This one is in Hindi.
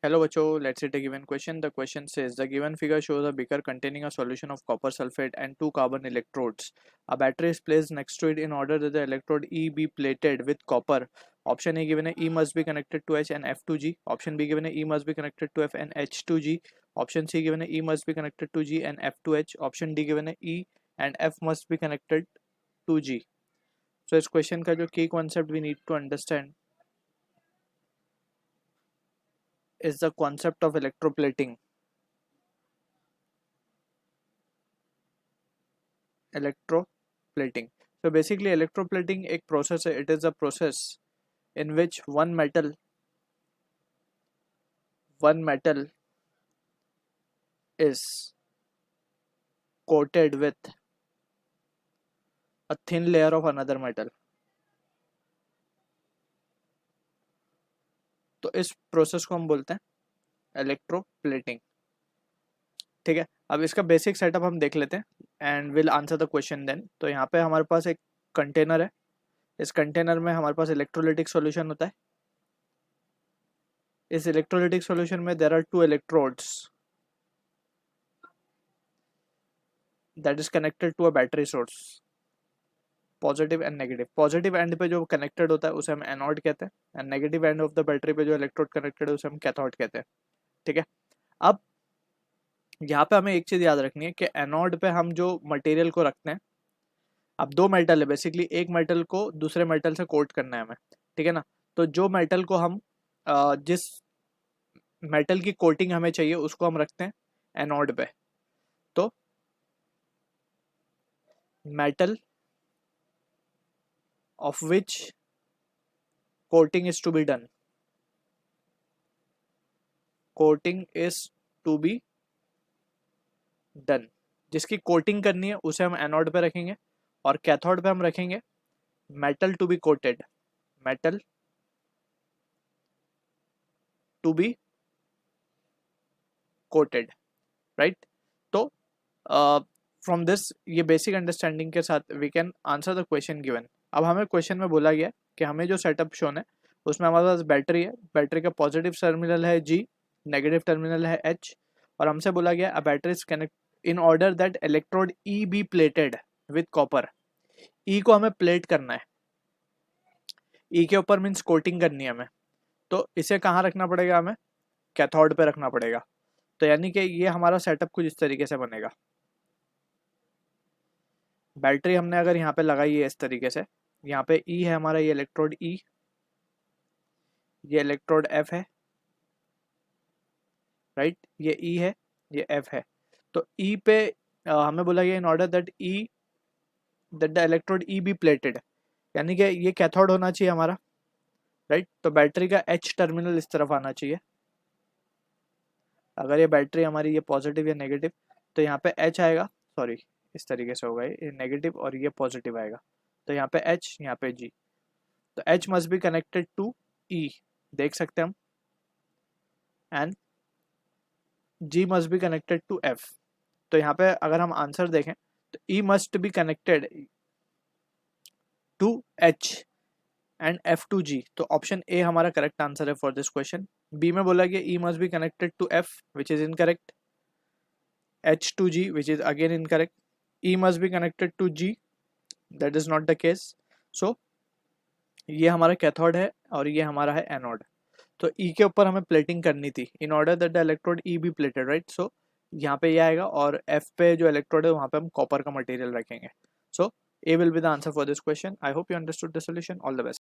Hello बच्चों, let's see the given question. The question says the given figure shows a beaker containing a solution of copper sulfate and two carbon electrodes. A battery is placed next to it in order that the electrode E be plated with copper. Option A given a E must be connected to H and F to G. Option B given a E must be connected to F and H to G. Option C given a E must be connected to G and F to H. Option D given a E and F must be connected to G. So इस question का जो key concept we need to understand is the concept of electroplating. Electroplating. So basically electroplating एक process है. It is a process in which one metal is coated with a thin layer of another metal. तो इस प्रोसेस को हम बोलते हैं इलेक्ट्रोप्लेटिंग. ठीक है, अब इसका बेसिक सेटअप हम देख लेते हैं and will answer the question then. तो यहाँ पे हमारे पास एक कंटेनर है. इस कंटेनर में हमारे पास इलेक्ट्रोलिटिक सॉल्यूशन होता है. इस इलेक्ट्रोलिटिक सॉल्यूशन में there are two electrodes that is connected to a battery source, positive and negative. Positive end पे जो कनेक्टेड होता है उसे हम एनोड कहते हैं and negative end of the battery पे जो इलेक्ट्रोड कनेक्टेड है उसे हम कैथोड कहते हैं. ठीक है, अब यहाँ पे हमें एक चीज याद रखनी है कि एनोड पे हम जो मटेरियल को रखते हैं, अब दो मेटल है बेसिकली, एक मेटल को दूसरे मेटल से कोट करना है हमें. ठीक है ना, तो जो मेटल को हम जिस मेटल की कोटिंग हमें चाहिए उसको हम रखते हैं एनोड पे. तो metal of which coating is to be done, जिसकी कोटिंग करनी है उसे हम एनोड पे रखेंगे और कैथोड पे हम रखेंगे metal to be coated, right. तो फ्रॉम दिस ये बेसिक अंडरस्टैंडिंग के साथ we can answer the question given. अब हमें क्वेश्चन में बोला गया कि हमें जो सेटअप शोन है उसमें हमारे पास बैटरी है. बैटरी का पॉजिटिव टर्मिनल है G, नेगेटिव टर्मिनल है H, और हमसे बोला गया a battery is connect in order that electrode E be plated with copper. E को हमें प्लेट करना है, E के ऊपर मीन्स कोटिंग करनी है हमें. तो इसे कहाँ रखना पड़ेगा, हमें कैथोड पे रखना पड़ेगा. तो यानी कि ये हमारा सेटअप कुछ इस तरीके से बनेगा. बैटरी हमने अगर यहाँ पे लगाई है इस तरीके से, यहाँ पे E है हमारा, ये इलेक्ट्रोड E, ये इलेक्ट्रोड F है, राइट. ये E है, ये F है. तो E पे हमें बोला गया in order that the electrode E be plated, यानी कि ये कैथोड होना चाहिए हमारा, राइट. तो बैटरी का H टर्मिनल इस तरफ आना चाहिए. अगर ये बैटरी हमारी ये पॉजिटिव या नेगेटिव, तो यहाँ पे H आएगा, सॉरी इस तरीके से होगा, ये नेगेटिव और ये पॉजिटिव आएगा. तो यहाँ पे H, यहाँ पे G. तो H must be connected to E, देख सकते हैं हम, and G must be connected to F. तो यहाँ पे अगर हम आंसर देखें तो E must be connected to H and F to G. तो ऑप्शन ए हमारा करेक्ट आंसर है फॉर दिस क्वेश्चन. बी में बोला गया E must be connected to F which is incorrect, H to G which is again incorrect, E must be connected to G, that is not the case. So ये हमारा कैथोड है और ये हमारा है एनोड. तो E के ऊपर हमें प्लेटिंग करनी थी in order that the electrode E be plated, right. So यहाँ पे ये आएगा और F पे जो इलेक्ट्रोड है वहाँ पे हम कॉपर का मटेरियल रखेंगे. सो A will be the answer for this question. I hope you understood the solution. All the best.